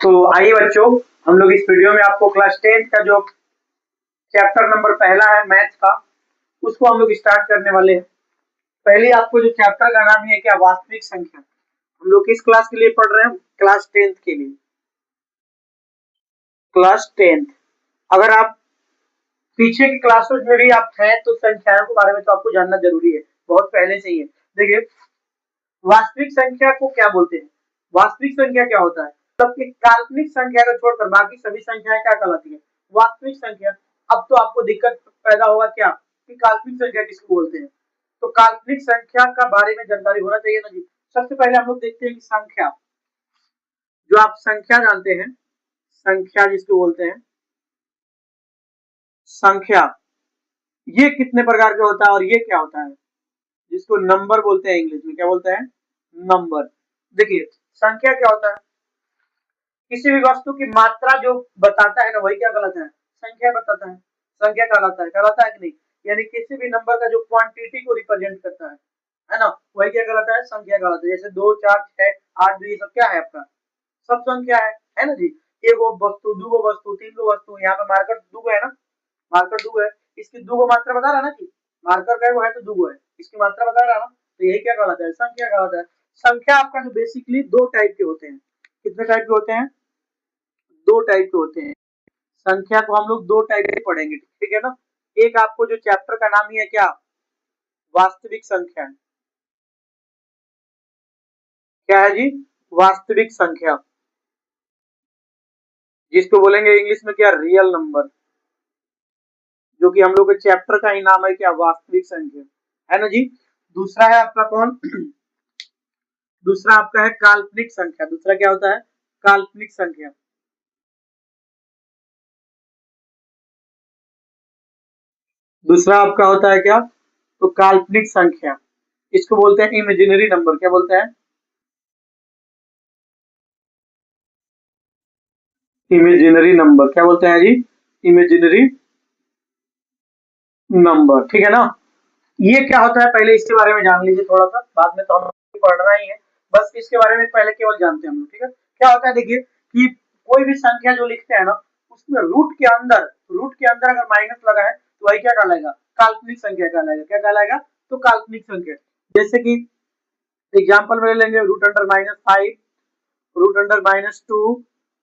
तो आइए बच्चों, हम लोग इस वीडियो में आपको क्लास 10 का जो चैप्टर नंबर पहला है मैथ का, उसको हम लोग स्टार्ट करने वाले हैं। पहले आपको जो चैप्टर का नाम है क्या, वास्तविक संख्या। हम लोग किस क्लास के लिए पढ़ रहे हैं? क्लास 10 के लिए। क्लास 10। अगर आप पीछे की क्लासों में भी आप हैं तो संख्याओं के बारे में तो आपको जानना जरूरी है, बहुत पहले से ही है। देखिए, वास्तविक संख्या को क्या बोलते हैं? वास्तविक संख्या क्या होता है? तब कि काल्पनिक संख्या को छोड़कर बाकी सभी संख्याएं क्या कहलाती है? वास्तविक संख्या। अब तो आपको दिक्कत पैदा होगा क्या कि काल्पनिक संख्या किसको बोलते हैं? तो काल्पनिक संख्या का बारे में जानकारी होना चाहिए ना जी। सबसे पहले हम लोग देखते हैं कि संख्या, जो आप संख्या जानते हैं, संख्या जिसको बोलते हैं संख्या, ये कितने प्रकार का होता है और ये क्या होता है? जिसको नंबर बोलते हैं, इंग्लिश में क्या बोलते हैं? नंबर। देखिए, संख्या क्या होता है? किसी भी वस्तु की मात्रा जो बताता है ना, वही क्या कहलाता है? संख्या बताता है, संख्या कहलाता है कि नहीं? यानी किसी भी नंबर का जो क्वांटिटी को रिप्रेजेंट करता है ना, वही क्या कहलाता है? संख्या कहलाता है। जैसे 2 4 6 8 2 ये सब क्या है आपका? सब संख्या है ना जी। एगो वस्तु, दूगो वस्तु, तीन गो वस्तु, यहाँ पे मार्कर दूगो है ना, मार्कर दूगो है। इसकी दूगो मात्रा बता रहा ना कि मार्कर का वो है तो दूगो है, इसकी मात्रा बता रहा ना, तो यही क्या कहलाता है? संख्या कहलाता है। संख्या आपका जो बेसिकली दो टाइप के होते हैं। कितने टाइप के होते हैं? दो टाइप के होते हैं। संख्या को हम लोग दो टाइप में पढ़ेंगे, ठीक है ना। एक आपको जो चैप्टर का नाम ही है क्या, वास्तविक संख्या। क्या है जी? वास्तविक संख्या, जिसको बोलेंगे इंग्लिश में क्या, रियल नंबर, जो कि हम लोग के चैप्टर का ही नाम है क्या, वास्तविक संख्या, है ना जी। दूसरा है आपका कौन? दूसरा आपका है काल्पनिक संख्या। दूसरा क्या होता है? काल्पनिक संख्या। दूसरा आपका होता है क्या? तो काल्पनिक संख्या। इसको बोलते हैं इमेजिनरी नंबर। क्या बोलते हैं? Imaginary number. क्या बोलते हैं जी? इमेजिनरी नंबर, ठीक है ना। ये क्या होता है पहले इसके बारे में जान लीजिए थोड़ा सा, बाद में तो हम पढ़ना ही है, बस इसके बारे में पहले केवल जानते हैं हम लोग, ठीक है। क्या होता है देखिए कि कोई भी संख्या जो लिखते हैं ना, उसमें रूट के अंदर अगर माइनस लगा है तो वही क्या कहलाएगा? काल्पनिक संख्या कहलाएगा। क्या कहलाएगा? तो काल्पनिक संख्या। जैसे कि एग्जाम्पल में ले लेंगे, √5, √-2,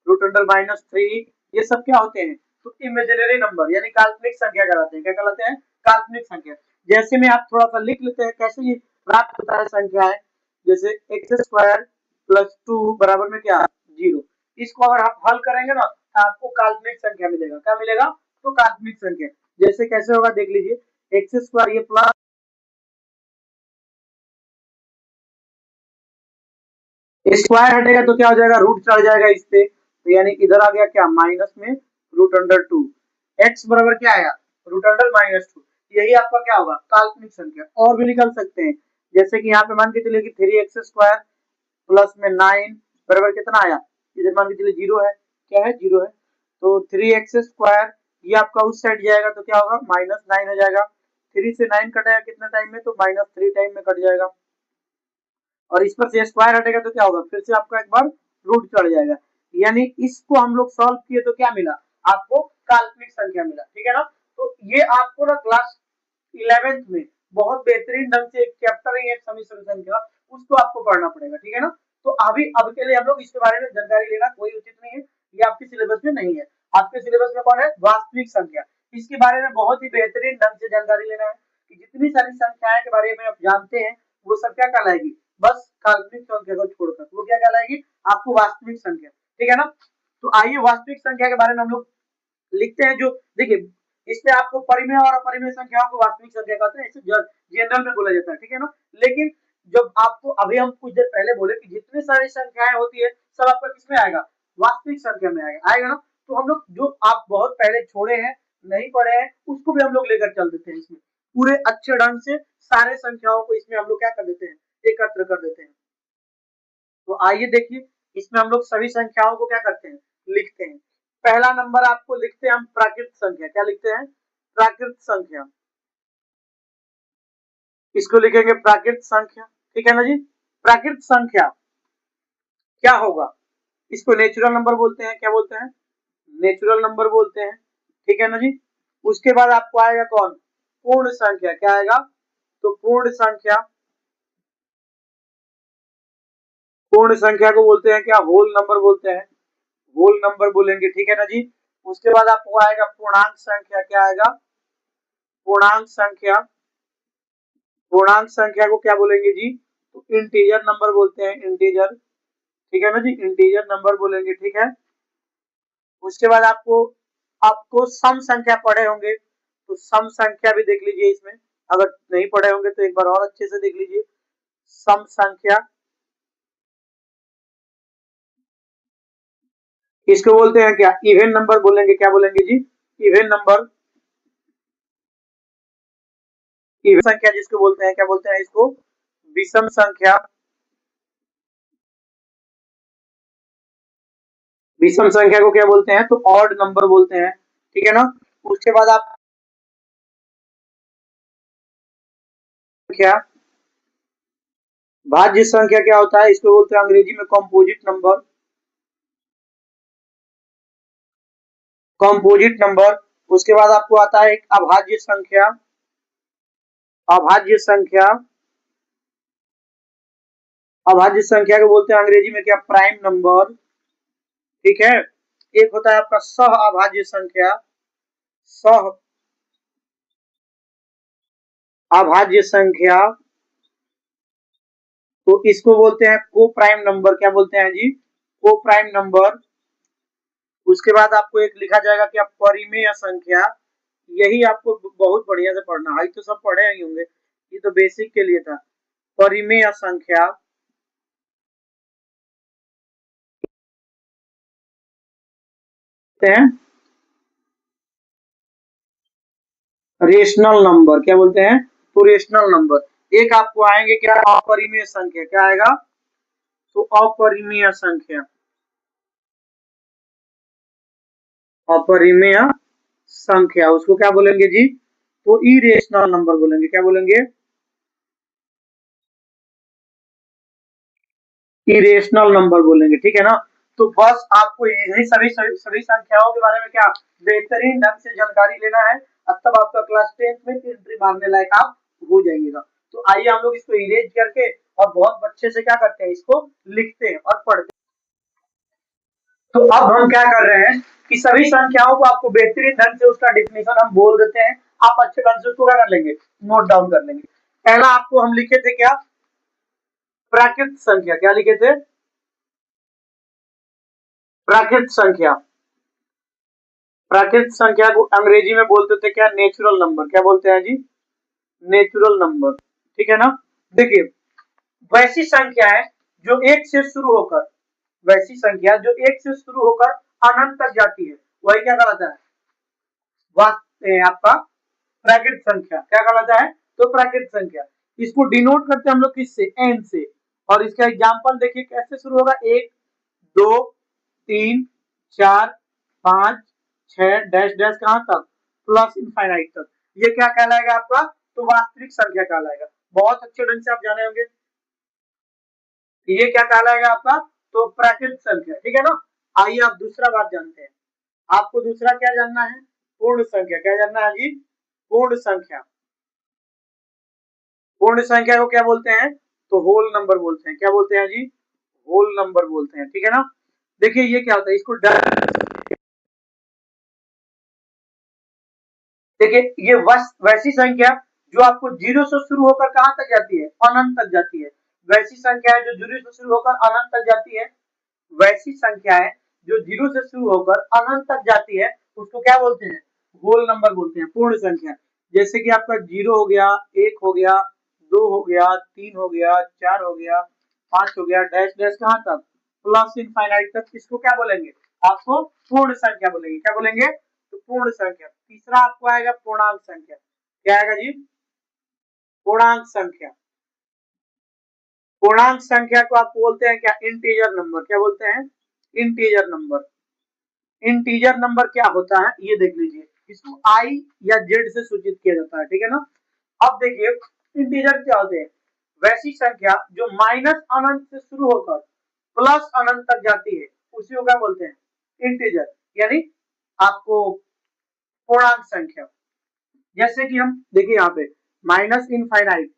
√-3, ये सब क्या होते हैं? तो इमेजिनरी नंबर, यानी काल्पनिक संख्या कहलाते हैं। क्या कहलाते हैं? काल्पनिक संख्या। जैसे में आप थोड़ा सा लिख लेते हैं कैसे ये प्राप्त होता है संख्या है। जैसे x² + 2 बराबर में क्या, 0। इसको अगर आप हल करेंगे ना तो आपको काल्पनिक संख्या मिलेगा। क्या मिलेगा? तो काल्पनिक संख्या। जैसे कैसे होगा देख लीजिए, x² ये प्लस स्क्वायर हटेगा तो क्या हो जाएगा? रूट चढ़ जाएगा इस पे, तो यानी इधर आ गया क्या, माइनस में √2। एक्स बराबर क्या आया? √-2। यही आपका क्या होगा? काल्पनिक संख्या। और भी निकल सकते हैं, जैसे कि यहाँ पे मान के चलिए कि 3x² प्लस में 9 बराबर कितना आया? इधर मान के चलिए 0 है। क्या है? 0 है। तो 3x² ये आपका उस साइड जाएगा तो क्या होगा? -9 हो जाएगा। 3 से 9 कटेगा कितना टाइम में? तो -3 टाइम में कट जाएगा। और इस पर से स्क्वायर हटेगा तो क्या होगा? फिर से आपका एक बार रूट चढ़ जाएगा। यानी इसको हम लोग सॉल्व किए तो क्या मिला आपको? काल्पनिक संख्या मिला, ठीक है ना। तो ये आपको ना क्लास 11th में बहुत बेहतरीन ढंग से एक चैप्टर है समी समीकरण का, उसको आपको पढ़ना पड़ेगा, ठीक है ना। तो अभी अब के लिए हम लोग इसके बारे में जानकारी लेना कोई उचित नहीं है, ये आपके सिलेबस में नहीं है। आपके सिलेबस में कौन है? वास्तविक संख्या। इसके बारे में बहुत ही बेहतरीन ढंग से जानकारी लेना है कि जितनी सारी संख्याएं के बारे में आप जानते हैं वो सब क्या कहलाएगी? बस काल्पनिक संख्या को छोड़कर वो क्या कहलाएगी? आपको वास्तविक संख्या, ठीक है ना। तो आइए वास्तविक संख्या के बारे में हम लोग लिखते हैं। जो देखिए, इसमें आपको परिमेय और अपरिमेय संख्याओं को वास्तविक संख्या कहते हैं, इसे जनरल में बोला जाता है, ठीक है ना। लेकिन जब आपको अभी हम कुछ देर पहले बोले कि जितनी सारी संख्याएं होती है सब आपका किसमें आएगा? वास्तविक संख्या में आएगा ना। तो हम लोग जो आप बहुत पहले छोड़े हैं, नहीं पढ़े हैं, उसको भी हम लोग लेकर चल देते हैं इसमें पूरे अच्छे ढंग से। सारे संख्याओं को इसमें हम लोग क्या कर देते हैं? एकत्र कर देते हैं। तो आइए देखिए, इसमें हम लोग सभी संख्याओं को क्या करते हैं? लिखते हैं। पहला नंबर आपको लिखते हैं हम प्राकृत संख्या। क्या लिखते हैं? प्राकृत संख्या। इसको लिखेंगे प्राकृत संख्या, ठीक है ना जी। प्राकृत संख्या क्या होगा? इसको नेचुरल नंबर बोलते हैं, क्या बोलते हैं, नेचुरल नंबर बोलते हैं, ठीक है ना जी। उसके बाद आपको आएगा कौन, पूर्ण संख्या, क्या आएगा, तो पूर्ण संख्या, पूर्ण संख्या को बोलते हैं क्या, होल नंबर बोलते हैं, होल नंबर बोलेंगे, ठीक है ना जी। उसके बाद आपको आएगा पूर्णांक संख्या, क्या आएगा, पूर्णांक संख्या, पूर्णांक संख्या को क्या बोलेंगे जी, तो इंटीजर नंबर बोलते हैं, इंटीजर, ठीक है ना जी, इंटीजर नंबर बोलेंगे, ठीक है। उसके बाद आपको आपको सम संख्या पढ़े होंगे, तो सम संख्या भी देख लीजिए इसमें, अगर नहीं पढ़े होंगे तो एक बार और अच्छे से देख लीजिए। सम संख्या इसको बोलते हैं क्या, इवन नंबर बोलेंगे, क्या बोलेंगे जी, इवन नंबर, इवन संख्या जिसको बोलते हैं, क्या बोलते हैं इसको, विषम संख्या, विषम संख्या को क्या बोलते हैं, तो ऑड नंबर बोलते हैं, ठीक है ना। उसके बाद आप क्या, भाज्य संख्या क्या होता है, इसको बोलते हैं अंग्रेजी में कंपोजिट नंबर, कंपोजिट नंबर। उसके बाद आपको आता है एक अभाज्य संख्या, अभाज्य संख्या, अभाज्य संख्या को बोलते हैं अंग्रेजी में क्या, प्राइम नंबर, ठीक है। एक होता है आपका सह अभाज्य संख्या, सह अभाज्य संख्या, तो इसको बोलते हैं को प्राइम नंबर, क्या बोलते हैं जी, को प्राइम नंबर। उसके बाद आपको एक लिखा जाएगा क्या, परिमेय संख्या, यही आपको बहुत बढ़िया से पढ़ना है, तो सब पढ़े ही होंगे, ये तो बेसिक के लिए था। परिमेय संख्या, रेशनल नंबर, क्या बोलते हैं, तो रेशनल नंबर। एक आपको आएंगे क्या, अपरिमेय संख्या, क्या आएगा, तो अपरिमेय संख्या, अपरिमेय संख्या, उसको क्या बोलेंगे जी, तो इरेशनल नंबर बोलेंगे, क्या बोलेंगे, इरेशनल नंबर बोलेंगे, ठीक है ना। तो बस आपको यही सभी संख्याओं के बारे में क्या बेहतरीन ढंग से जानकारी लेना है, अब तब आपका क्लास 10th में एंट्री मारने लायक आप हो जाइएगा। तो आइए हम लोग इसको इरेज करके और बहुत अच्छे से क्या करते हैं, इसको लिखते हैं और पढ़ते हैं। तो अब हम क्या कर रहे हैं कि सभी संख्याओं को आपको बेहतरीन ढंग से उसका डिफिनेशन हम बोल देते हैं, आप अच्छे ढंग से उसको क्या कर लेंगे, नोट डाउन कर लेंगे। पहला आपको हम लिखे थे क्या, प्राकृत संख्या, क्या लिखे थे, प्राकृत संख्या, प्राकृत संख्या को अंग्रेजी में बोलते थे क्या, नेचुरल नंबर, क्या बोलते हैं जी, नेचुरल नंबर, ठीक है ना। देखिए वैसी संख्या है जो एक से शुरू होकर, वैसी संख्या जो एक से शुरू होकर अनंत तक जाती है, वही क्या कहलाता है, आपका प्राकृत संख्या, क्या कहलाता है, तो प्राकृत संख्या। इसको डिनोट करते हैं हम लोग किससे, एन से। और इसका एग्जांपल देखिए कैसे शुरू होगा, एक, दो, तीन, चार, पांच, छह, डैश डैश कहां तक, प्लस इनफाइनाइट तक, ये क्या कहलाएगा आपका, तो वास्तविक संख्या कहलाएगा। बहुत अच्छे ढंग से आप जाने होंगे, ये क्या कहलाएगा आपका, तो प्राकृत संख्या, ठीक है ना। आइए आप दूसरा बात जानते हैं, आपको दूसरा क्या जानना है, पूर्ण संख्या, क्या जानना है जी, पूर्ण संख्या, पूर्ण संख्या को क्या बोलते हैं, तो होल नंबर बोलते हैं, क्या बोलते हैं जी, होल नंबर बोलते हैं, ठीक है ना। देखिए ये क्या होता है, इसको देखिए ये वैसी संख्या जो आपको जीरो से शुरू होकर कहां तक जाती है, अनंत तक जाती है, वैसी संख्या है जो जीरो से शुरू होकर अनंत तक जाती है, वैसी संख्या है जो जीरो से शुरू होकर अनंत तक जाती है, उसको क्या बोलते हैं, होल नंबर बोलते हैं, पूर्ण संख्या। जैसे कि आपका जीरो हो गया, एक हो गया, दो हो गया, तीन हो गया, चार हो गया, पांच हो गया, डैश डैश कहां तक, प्लस इनफाइनाइट तक, इसको क्या बोलेंगे, आपको पूर्ण संख्या बोलेंगे, क्या बोलेंगे, तो पूर्ण संख्या। तीसरा आपको आएगा पूर्णांक संख्या, क्या आएगा जी, पूर्णांक संख्या, पूर्णांक संख्या को आप बोलते हैं क्या, इंटीजर नंबर, क्या बोलते हैं, इंटीजर नंबर। इंटीजर नंबर क्या होता है ये देख लीजिए, इसको आई या जेड से सूचित किया जाता है, ठीक है ना। अब देखिए इंटीजर क्या होते हैं, वैसी संख्या जो माइनस अनंत से शुरू होकर प्लस अनंत तक जाती है, उसी को क्या बोलते हैं, इंटीजर, यानी आपको पूर्णांक संख्या। जैसे कि हम देखिए यहाँ पे minus infinite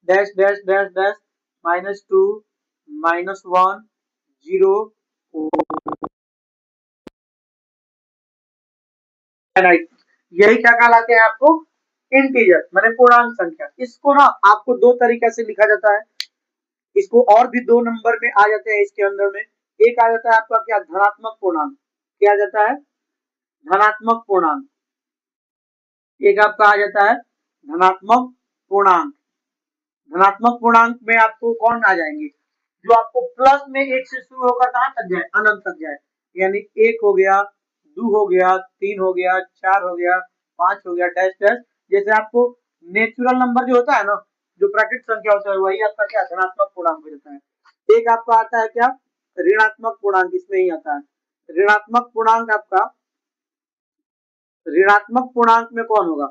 dash dash dash dash -2 -1 0 यही क्या कहलाते हैं आपको, इंटीजर माने पूर्णांक संख्या। इसको ना आपको दो तरीके से लिखा जाता है, इसको और भी दो नंबर में आ जाते हैं इसके अंदर में। एक आ जाता है आपका क्या, धनात्मक पूर्णांक, क्या आ जाता है, धनात्मक पूर्णांक। एक आपका आ जाता है धनात्मक पूर्णांक। धनात्मक पूर्णांक में आपको कौन आ जाएंगे, जो आपको प्लस में एक से शुरू होकर कहां तक जाए, अनंत तक जाए, यानी एक हो गया, दो हो गया, तीन हो गया, चार हो गया, पांच हो गया, डैश डैश। जैसे आपको नेचुरल नंबर जो होता है ना, जो प्राकृतिक संख्या होता है, वही आपका क्या धनात्मक पूर्णांक हो जाता है। एक आपका आता है क्या, ऋणात्मक पूर्णांक, इसमें ही आता है ऋणात्मक पूर्णांक। आपका ऋणात्मक पूर्णांक में कौन होगा,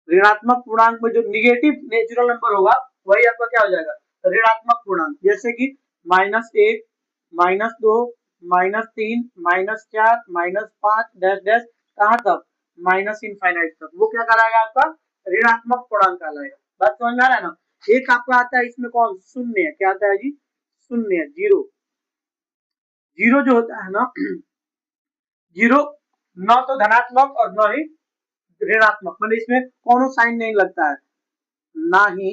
ऋणात्मक पूर्णांक में जो निगेटिव नेचुरल नंबर होगा वही आपका क्या हो जाएगा, ऋणात्मक पूर्णांक। जैसे कि -1 -2 -3 -4 -5 डैश डैश कहां तक, माइनस इनफाइनाइट तक, वो क्या कहलाएगा आपका ऋणात्मक पूर्णांक कहलाएगा। बात समझ में आ रहा है ना। एक आपका आता है इसमें कौन, शून्य, क्या आता है जी, शून्य, जीरो। जीरो जो होता है ना, जीरो न तो धनात्मक और न ही ऋणात्मक, मतलब इसमें कोनो साइन नहीं लगता है, ना ही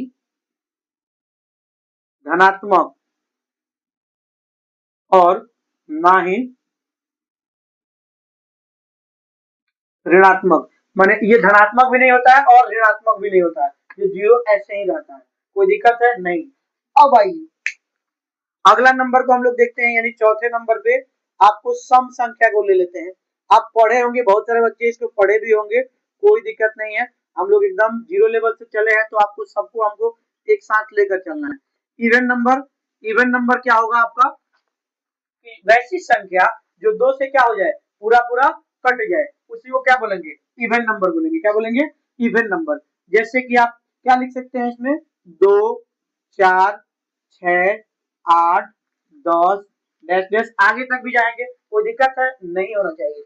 धनात्मक और ना ही ऋणात्मक, माने ये धनात्मक भी नहीं होता है और ऋणात्मक भी नहीं होता है, ये जीरो ऐसे ही रहता है, कोई दिक्कत है नहीं। अब आइए अगला नंबर को हम लोग देखते हैं, यानी चौथे नंबर पे आपको सम संख्या को ले लेते हैं। आप पढ़े होंगे, बहुत सारे बच्चे इसको पढ़े भी होंगे, कोई दिक्कत नहीं है, हम लोग एकदम जीरो लेवल से चले हैं, तो आपको सबको हमको एक साथ लेकर चलना है। इवन नंबर, इवन नंबर क्या होगा आपका, कि वैसी संख्या जो दो से क्या हो जाए, पूरा पूरा कट जाए, उसी को क्या बोलेंगे, इवन नंबर बोलेंगे। क्या बोलेंगे, इवन नंबर। जैसे कि आप क्या लिख सकते हैं इसमें, 2 4 6 8 10 डैश डैश आगे तक भी जाएंगे, कोई दिक्कत है नहीं होना चाहिए।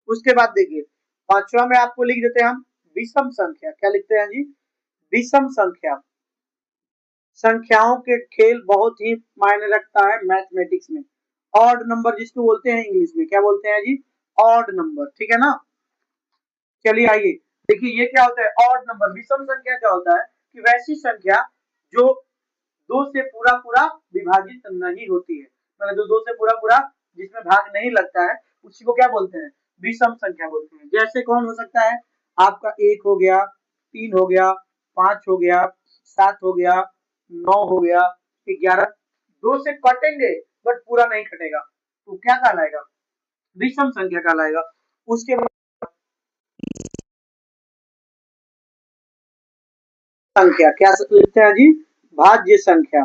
उसके बाद देखिए पांचवा में आपको लिख देते हैं हम विषम संख्या। क्या लिखते हैं जी, विषम संख्या। संख्याओं के खेल बहुत ही मायने रखता है मैथमेटिक्स में। ऑड नंबर जिसको बोलते हैं इंग्लिश में, क्या बोलते हैं जी, ऑड नंबर, ठीक है ना। चलिए आइए देखिए ये क्या होता है, ऑड नंबर। विषम संख्या क्या होता है, कि वैसी संख्या जो दो से पूरा पूरा विभाजित नहीं होती है, मतलब जो दो से पूरा पूरा जिसमें भाग नहीं लगता है, उसी को क्या बोलते हैं, विषम संख्या बोलते हैं। जैसे कौन हो सकता है, आपका 1 हो गया, 3 हो गया, 5 हो गया, 7 हो गया, 9 हो गया, 11। दो से कटेंगे बट पूरा नहीं कटेगा, तो क्या कहलाएगा, विषम संख्या कहलाएगा। उसके बाद संख्या, क्या लिखते हैं जी, भाज्य संख्या।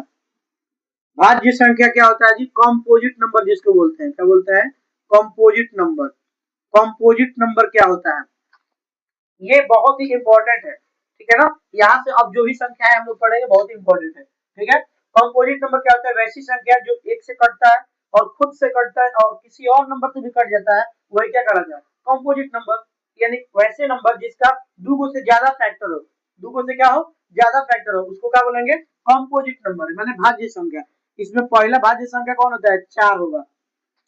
भाज्य संख्या क्या होता है जी, कॉम्पोजिट नंबर जिसको बोलते हैं, क्या बोलते हैं, कॉम्पोजिट नंबर। कॉम्पोजिट नंबर क्या होता है, ये बहुत ही इंपॉर्टेंट है, ठीक है ना। यहाँ से अब जो भी संख्या है हम लोग पढ़ेंगे, बहुत ही इंपॉर्टेंट है, ठीक है। कॉम्पोजिट नंबर क्या होता है, वैसी संख्या जो एक से कटता है और खुद से कटता है और किसी और नंबर से भी कट जाता है, वही क्या कहा जाता है, कॉम्पोजिट नंबर। यानी वैसे नंबर जिसका दो से ज्यादा फैक्टर हो, दो से क्या हो, ज्यादा फैक्टर हो, उसको क्या बोलेंगे, कॉम्पोजिट नंबर, माने भाज्य संख्या। इसमें पहला भाज्य संख्या कौन होता है, 4 होगा।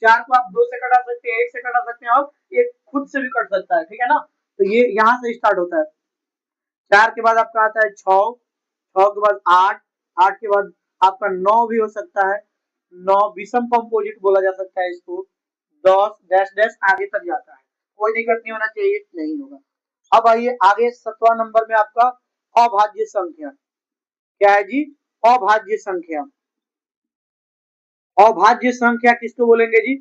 4 को आप 2 से कटा सकते हैं, 1 से कटा सकते हैं, और एक खुद से भी कट सकता है, ठीक है ना। तो ये यहाँ से स्टार्ट होता है। 4 के बाद आपका आता है 6, 6 के बाद 8, 8 के बाद आपका 9 भी हो सकता है, 9 विषम कंपोजिट बोला जा सकता है इसको। 10 डैश डैश आगे तक जाता है, कोई दिक्कत नहीं होना चाहिए, नहीं होगा। अब आइए आगे 7वां नंबर में आपका अभाज्य संख्या। क्या है जी, अभाज्य संख्या। अभाज्य संख्या किसको बोलेंगे जी,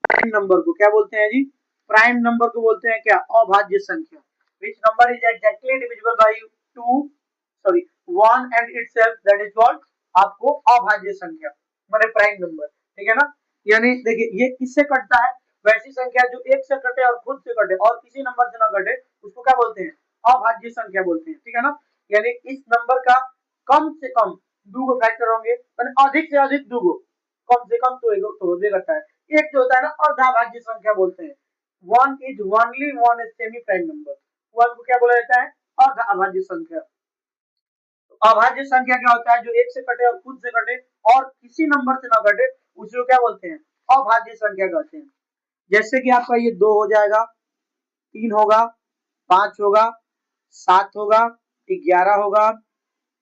प्राइम नंबर को। क्या बोलते हैं जी, प्राइम नंबर को बोलते हैं क्या, अभाज्य संख्या। Which number is exactly divisible by 2 sorry 1 and itself, that is called आपको अभाज्य संख्या, माने प्राइम नंबर, ठीक है ना। यानी देखिए ये किससे कटता है, वैसी संख्या जो एक से कटे और खुद से कटे और किसी नंबर से ना कटे, उसको क्या बोलते हैं, अभाज्य संख्या बोलते हैं, ठीक है ना। यानी इस नंबर का कम से कम दो फैक्टर होंगे, अधिक से अधिक दो, कम से कम तो हो करता है। एक जो होता है ना अर्धाभाज्य संख्या बोलते हैं, one is only one semi prime number, one को क्या बोला जाता है, अर्धाभाज्य संख्या। अभाज्य संख्या क्या होता है, जो एक से कटे और खुद से कटे और किसी नंबर से ना कटे, उसी को क्या बोलते हैं, अभाज्य संख्या कहते हैं। जैसे कि आपका ये 2 हो जाएगा, 3 होगा, 5 होगा, 7 होगा, 11 होगा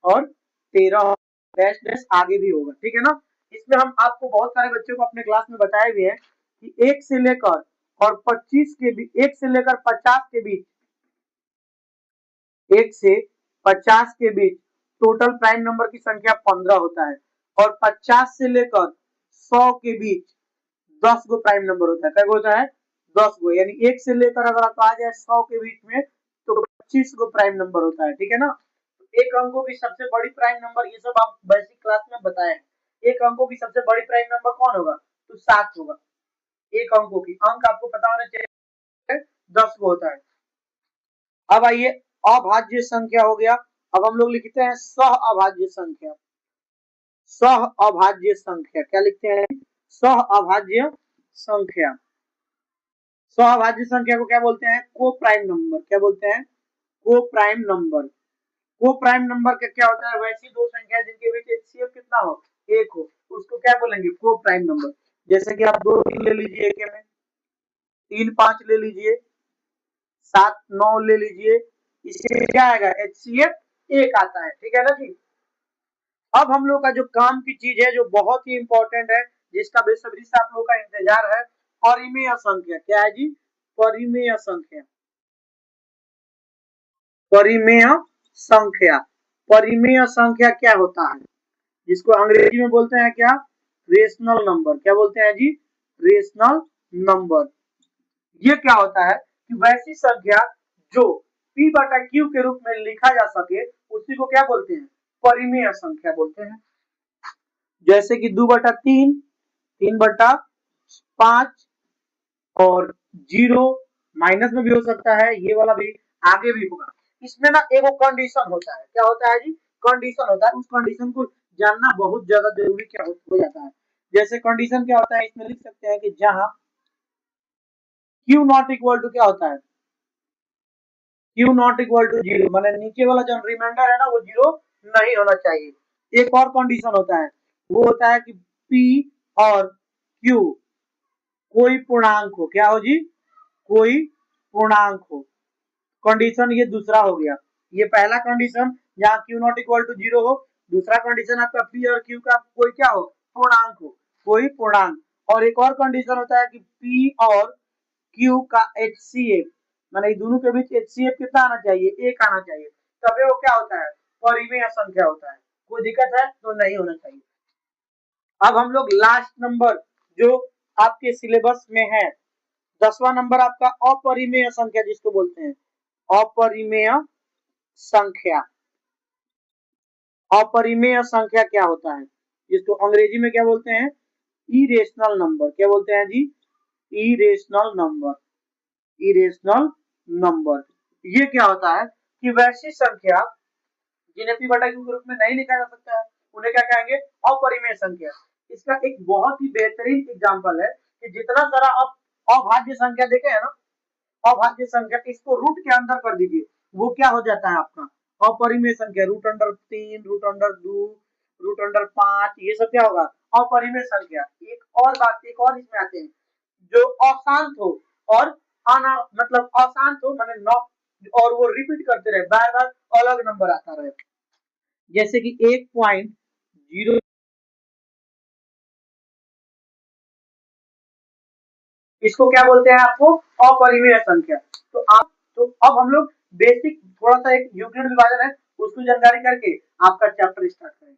और 13 डैश डैश आगे भी होगा, ठीक है ना। इसमें हम आपको बहुत सारे बच्चों को अपने क्लास में बताए हुए हैं कि 1 से लेकर और 25 के बीच, 1 से लेकर 50 के बीच, 1 से 50 के बीच टोटल प्राइम नंबर की संख्या 15 होता है और 50 से लेकर 100 के बीच 10 गो प्राइम नंबर होता है। क्या होता है, 10 गो, यानी 1 से लेकर अगर आप आ जाए 100 के बीच में तो 25 गो प्राइम नंबर होता है, ठीक है ना। एक अंकों की सबसे बड़ी प्राइम नंबर, ये सब आप बेसिक क्लास में बताए। एक अंकों की सबसे बड़ी प्राइम नंबर कौन होगा, तो 7 होगा। एक अंकों की अंक आपको पता होना चाहिए 10 को होता है। अब आइए, अभाज्य संख्या हो गया। अब हम लोग लिखते हैं सह अभाज्य संख्या। सह अभाज्य संख्या क्या लिखते हैं, सह अभाज्य संख्या। सह अभाज्य संख्या को क्या बोलते हैं, को प्राइम नंबर। क्या बोलते हैं, को प्राइम नंबर। को प्राइम नंबर का क्या होता है, वैसी दो संख्या जिनके बीच एचसीएफ कितना हो, 1 हो, उसको क्या बोलेंगे, को प्राइम नंबर। जैसे कि आप 2 3 ले लीजिए, एक में 3 5 ले लीजिए, 7 9 ले लीजिए, इससे क्या आएगा, एचसीएफ 1 आता है, ठीक है ना जी। अब हम लोग का जो काम की चीज है, जो बहुत ही इंपॉर्टेंट है, जिसका बेसब्री से आप लोग का इंतजार है, परिमेय संख्या। क्या है जी, परिमेय संख्या। परिमेय संख्या, परिमेय संख्या क्या होता है, जिसको अंग्रेजी में बोलते हैं क्या, रेशनल नंबर। क्या बोलते हैं जी, रेशनल नंबर। ये क्या होता है कि वैसी संख्या जो p बटा q के रूप में लिखा जा सके, उसी को क्या बोलते हैं, परिमेय संख्या बोलते हैं। जैसे कि 2 बटा 3, 3 बटा 5 और 0, माइनस में भी हो सकता है, ये वाला भी आगे भी होगा। इसमें ना एक कंडीशन होता है, क्या होता है जी, कंडीशन होता है। उस कंडीशन को जानना बहुत ज्यादा जरूरी क्या हो जाता है। जैसे कंडीशन क्या होता है, इसमें लिख सकते हैं कि जहां q नॉट इक्वल टू क्या होता है, q नॉट इक्वल टू 0, माने नीचे वाला जो रिमाइंडर है ना वो 0 नहीं होना चाहिए। एक और कंडीशन होता है, वो होता है कि p और q कोई पूर्णांक हो। क्या हो जी, कोई पूर्णांक हो। कंडीशन ये दूसरा हो गया। ये पहला कंडीशन जहां q नॉट इक्वल टू 0 हो। दूसरा कंडीशन आपका p और q का कोई क्या हो, पूर्णांक हो, कोई पूर्णांक। और एक और कंडीशन होता है कि p और q का HCF, माने दोनों के बीच HCF कितना आना चाहिए, 1 आना चाहिए, तभी वो क्या होता है, परिमेय संख्या होता है। कोई दिक्कत है तो नहीं होना चाहिए। अब हम लोग लास्ट नंबर जो आपके सिलेबस में है, 10वां नंबर आपका अपरिमेय संख्या जिसको बोलते हैं, अपरिमेय संख्या। अपरिमेय संख्या क्या होता है, जिसको अंग्रेजी में क्या बोलते हैं, इरेशनल नंबर। क्या बोलते हैं जी, इरेशनल नंबर, इरेशनल नंबर। ये क्या होता है कि वैसी संख्या जिन्हें p बटा q के रूप में नहीं लिखा जा सकता है, उन्हें क्या कहेंगे, अपरिमेय संख्या। इसका एक बहुत ही बेहतरीन एग्जांपल है कि जितना सारा अभाज्य संख्या देखे है ना, अभाज्य संख्या, इसको रूट के अंदर कर दीजिए, वो क्या हो जाता है आपका अपरिमेय संख्या। Root under 3, root under 2, root under 5, ये सब क्या होगा, अपरिमेय संख्या। एक और बात, एक और इसमें आते हैं, जो अशांत हो और मतलब अशांत हो माने नौ, और वो रिपीट करते रहे, बार बार अलग नंबर आता रहे, जैसे कि 1.0, इसको क्या बोलते हैं आपको, अपरिमेय संख्या। तो अब हम लोग बेसिक थोड़ा सा एक यूक्लिड विभाजन है उसकी जानकारी करके आपका चैप्टर स्टार्ट करेंगे।